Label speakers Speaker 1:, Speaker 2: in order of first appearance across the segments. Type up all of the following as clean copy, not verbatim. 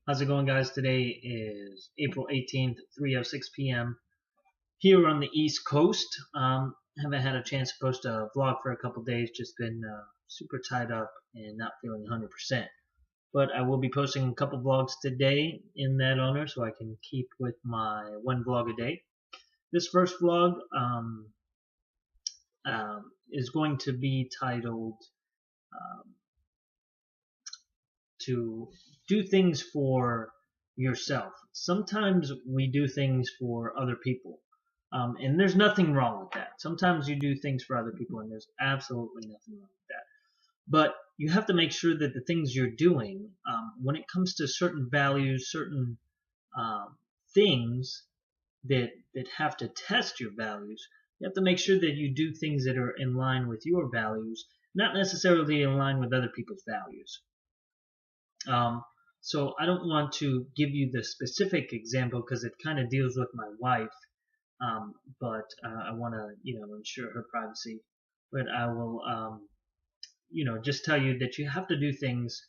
Speaker 1: How's it going, guys? Today is April 18th, 3:06 p.m. here on the East Coast. Haven't had a chance to post a vlog for a couple days, just been super tied up and not feeling 100%. But I will be posting a couple vlogs today in that honor so I can keep with my one vlog a day. This first vlog is going to be titled um, to do things for yourself. Sometimes we do things for other people, and there's nothing wrong with that. Sometimes you do things for other people, and there's absolutely nothing wrong with that. But you have to make sure that the things you're doing, when it comes to certain values, certain um, things that have to test your values, you have to make sure that you do things that are in line with your values, not necessarily in line with other people's values. Um, so I don't want to give you the specific example because it kind of deals with my wife, but I want to, ensure her privacy. But I will, just tell you that you have to do things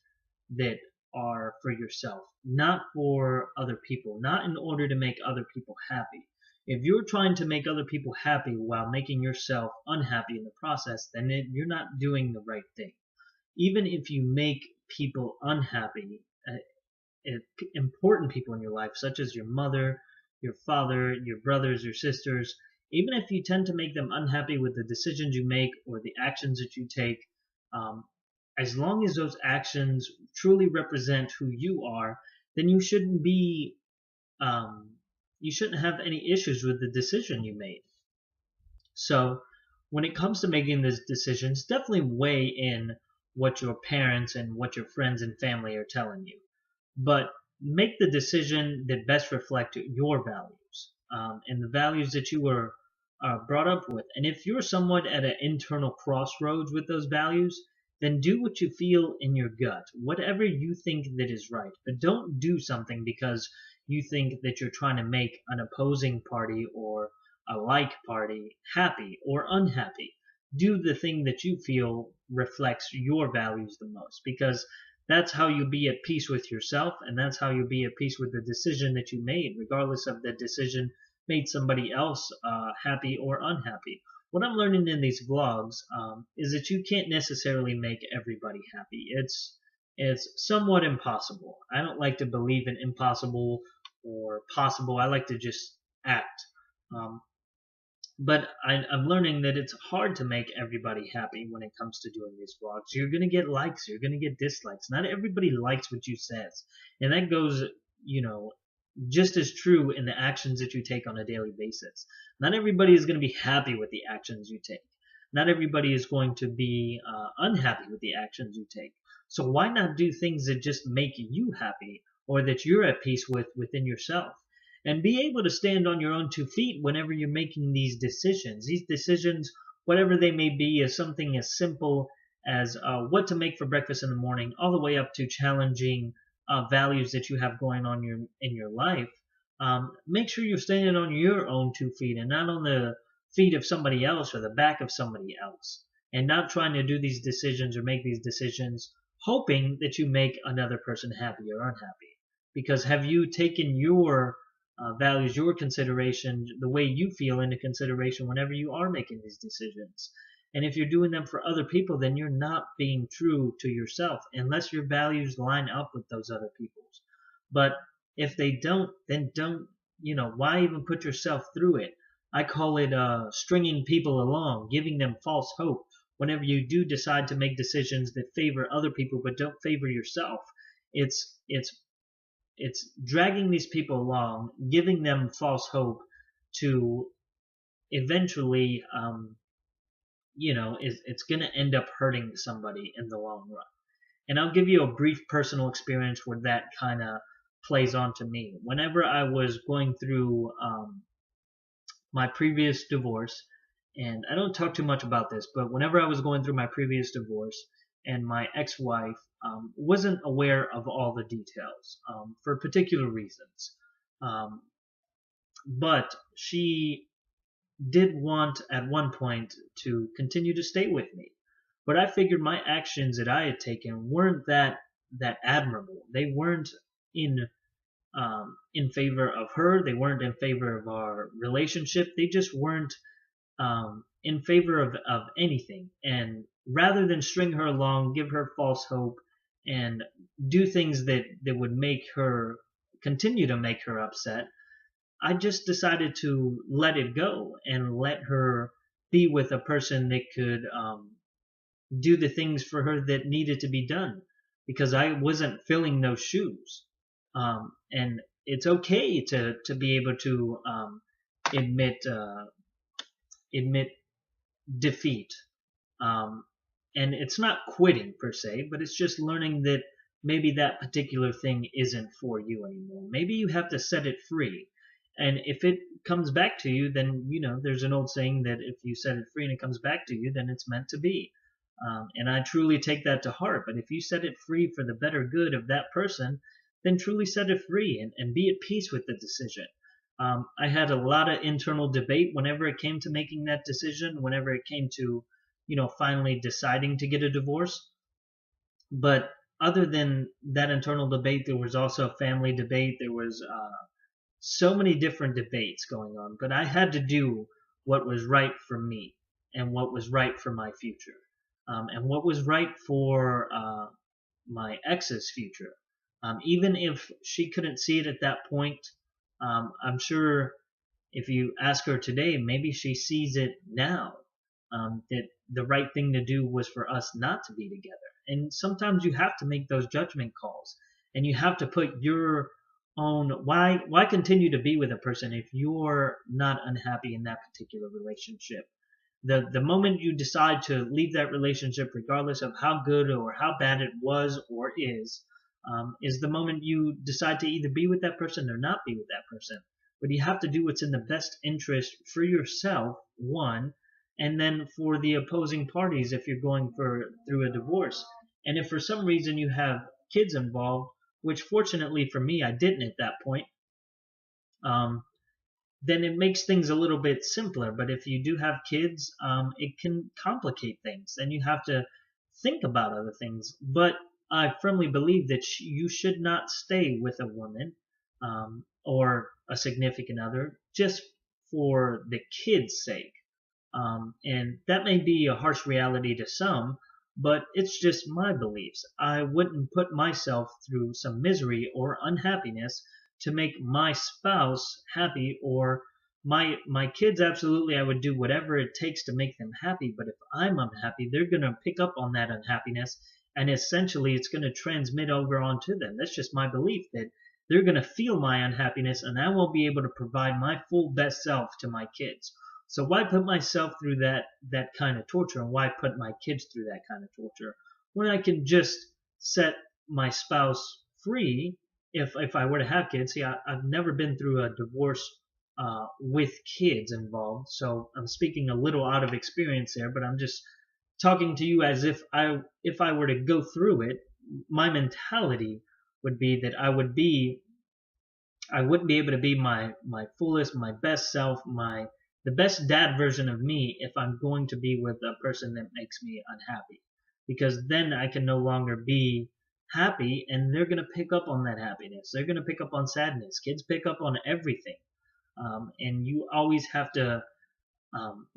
Speaker 1: that are for yourself, not for other people, not in order to make other people happy. If you're trying to make other people happy while making yourself unhappy in the process, then you're not doing the right thing. Even if you make people unhappy, important people in your life, such as your mother, your father, your brothers, your sisters, even if you tend to make them unhappy with the decisions you make or the actions that you take, um, as long as those actions truly represent who you are, then um, you shouldn't have any issues with the decision you made. So when it comes to making these decisions, definitely weigh in what your parents and what your friends and family are telling you. But make the decision that best reflect your values and the values that you were brought up with. And if you're somewhat at an internal crossroads with those values, then do what you feel in your gut, whatever you think that is right. But don't do something because you think that you're trying to make an opposing party or a like party happy or unhappy. Do the thing that you feel reflects your values the most, because that's how you be at peace with yourself, and that's how you be at peace with the decision that you made, regardless of the decision made somebody else happy or unhappy. What I'm learning in these vlogs is that you can't necessarily make everybody happy. It's somewhat impossible. I don't like to believe in impossible or possible. I like to just act. Um, but I'm learning that it's hard to make everybody happy when it comes to doing these vlogs. You're gonna get likes, you're gonna get dislikes. Not everybody likes what you says, and that goes, you know, just as true in the actions that you take on a daily basis. Not everybody is going to be happy with the actions you take. Not everybody is going to be unhappy with the actions you take. So why not do things that just make you happy or that you're at peace with within yourself? And be able to stand on your own 2 feet whenever you're making these decisions. These decisions, whatever they may be, is something as simple as what to make for breakfast in the morning, all the way up to challenging values that you have going on in your life. Make sure you're standing on your own 2 feet and not on the feet of somebody else or the back of somebody else, and not trying to do these decisions or make these decisions hoping that you make another person happy or unhappy. Because have you taken your values, your consideration, the way you feel into consideration whenever you are making these decisions? And if you're doing them for other people, then you're not being true to yourself unless your values line up with those other people's. But if they don't, then don't, why even put yourself through it? I call it stringing people along, giving them false hope whenever you do decide to make decisions that favor other people but don't favor yourself. It's dragging these people along, giving them false hope to eventually it's going to end up hurting somebody in the long run. And I'll give you a brief personal experience where that kind of plays on to me. Whenever I was going through my previous divorce, and I don't talk too much about this, but whenever I was going through my previous divorce and my ex-wife wasn't aware of all the details for particular reasons, um, but she did want at one point to continue to stay with me. But I figured my actions that I had taken weren't that admirable. They weren't in favor of her. They weren't in favor of our relationship. They just weren't in favor of anything. And rather than string her along, give her false hope, and do things that would make her continue to make her upset, I just decided to let it go and let her be with a person that could do the things for her that needed to be done, because I wasn't filling those shoes. And it's okay to be able to admit admit defeat. Um, and it's not quitting per se, but it's just learning that maybe that particular thing isn't for you anymore. Maybe you have to set it free. And if it comes back to you, then, there's an old saying that if you set it free and it comes back to you, then it's meant to be. And I truly take that to heart. But if you set it free for the better good of that person, then truly set it free and be at peace with the decision. I had a lot of internal debate whenever it came to making that decision, whenever it came to, finally deciding to get a divorce. But other than that internal debate, there was also a family debate. There was so many different debates going on. But I had to do what was right for me and what was right for my future. And what was right for my ex's future. Even if she couldn't see it at that point, I'm sure if you ask her today, maybe she sees it now, that the right thing to do was for us not to be together. And sometimes you have to make those judgment calls, and you have to put your own why continue to be with a person if you're not unhappy in that particular relationship. The moment you decide to leave that relationship, regardless of how good or how bad it was or is the moment you decide to either be with that person or not be with that person. But you have to do what's in the best interest for yourself, one, and then for the opposing parties if you're going through a divorce. And if for some reason you have kids involved, which fortunately for me I didn't at that point, then it makes things a little bit simpler. But if you do have kids, it can complicate things, and you have to think about other things. But I firmly believe that you should not stay with a woman or a significant other just for the kids' sake. And that may be a harsh reality to some, but it's just my beliefs. I wouldn't put myself through some misery or unhappiness to make my spouse happy, or my kids. Absolutely, I would do whatever it takes to make them happy. But if I'm unhappy, they're going to pick up on that unhappiness, and essentially it's going to transmit over onto them. That's just my belief, that they're going to feel my unhappiness, and I won't be able to provide my full best self to my kids. So why put myself through that kind of torture, and why put my kids through that kind of torture when I can just set my spouse free if I were to have kids? See, I've never been through a divorce with kids involved, so I'm speaking a little out of experience there, but I'm just talking to you as if I were to go through it. My mentality would be that I wouldn't be able to be my fullest, my best self, the best dad version of me if I'm going to be with a person that makes me unhappy, because then I can no longer be happy, and they're going to pick up on that happiness. They're going to pick up on sadness. Kids pick up on everything. And you always have to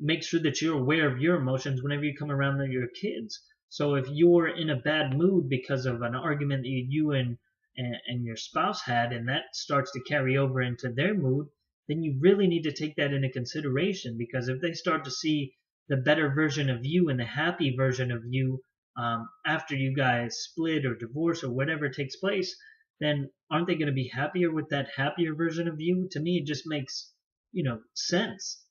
Speaker 1: make sure that you're aware of your emotions whenever you come around your kids. So if you're in a bad mood because of an argument that you and your spouse had, and that starts to carry over into their mood, then you really need to take that into consideration, because if they start to see the better version of you and the happy version of you after you guys split or divorce or whatever takes place, then aren't they going to be happier with that happier version of you? To me, it just makes, sense.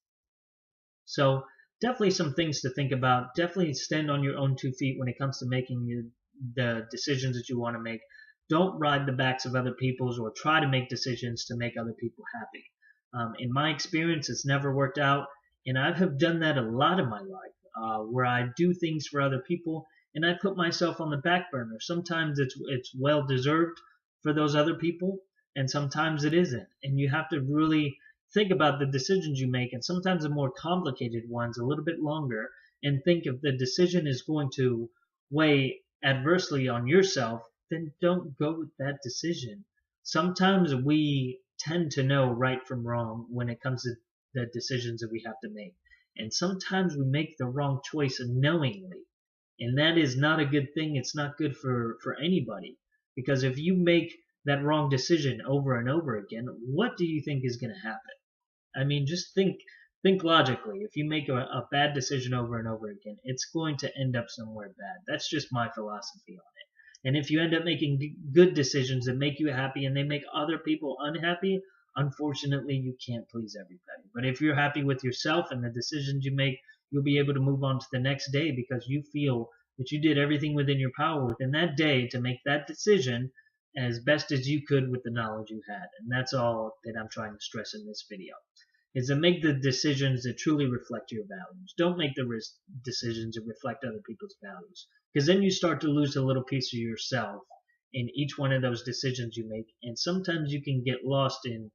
Speaker 1: So definitely some things to think about. Definitely stand on your own 2 feet when it comes to making the decisions that you want to make. Don't ride the backs of other people's or try to make decisions to make other people happy. In my experience, it's never worked out, and I have done that a lot in my life, where I do things for other people and I put myself on the back burner. Sometimes it's well deserved for those other people, and sometimes it isn't. And you have to really think about the decisions you make, and sometimes the more complicated ones a little bit longer, and think if the decision is going to weigh adversely on yourself, then don't go with that decision. Sometimes we tend to know right from wrong when it comes to the decisions that we have to make. And sometimes we make the wrong choice unknowingly. And that is not a good thing. It's not good for anybody. Because if you make that wrong decision over and over again, what do you think is going to happen? I mean, just think logically. If you make a bad decision over and over again, it's going to end up somewhere bad. That's just my philosophy on it. And if you end up making good decisions that make you happy and they make other people unhappy, unfortunately, you can't please everybody. But if you're happy with yourself and the decisions you make, you'll be able to move on to the next day because you feel that you did everything within your power within that day to make that decision as best as you could with the knowledge you had. And that's all that I'm trying to stress in this video, is to make the decisions that truly reflect your values. Don't make the decisions that reflect other people's values, because then you start to lose a little piece of yourself in each one of those decisions you make, and sometimes you can get lost in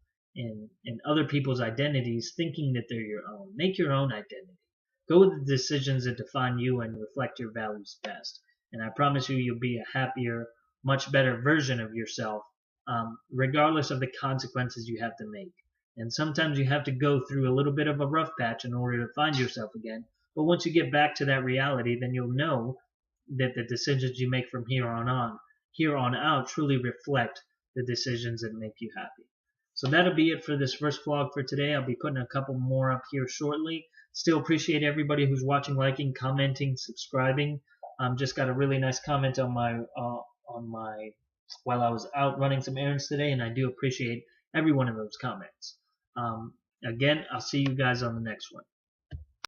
Speaker 1: other people's identities thinking that they're your own. Make your own identity. Go with the decisions that define you and reflect your values best. And I promise you, you'll be a happier, much better version of yourself, regardless of the consequences you have to make. And sometimes you have to go through a little bit of a rough patch in order to find yourself again. But once you get back to that reality, then you'll know that the decisions you make from here on out truly reflect the decisions that make you happy. So that'll be it for this first vlog for today. I'll be putting a couple more up here shortly. Still appreciate everybody who's watching, liking, commenting, subscribing. Just got a really nice comment on my while I was out running some errands today, and I do appreciate every one of those comments. Again, I'll see you guys on the next one.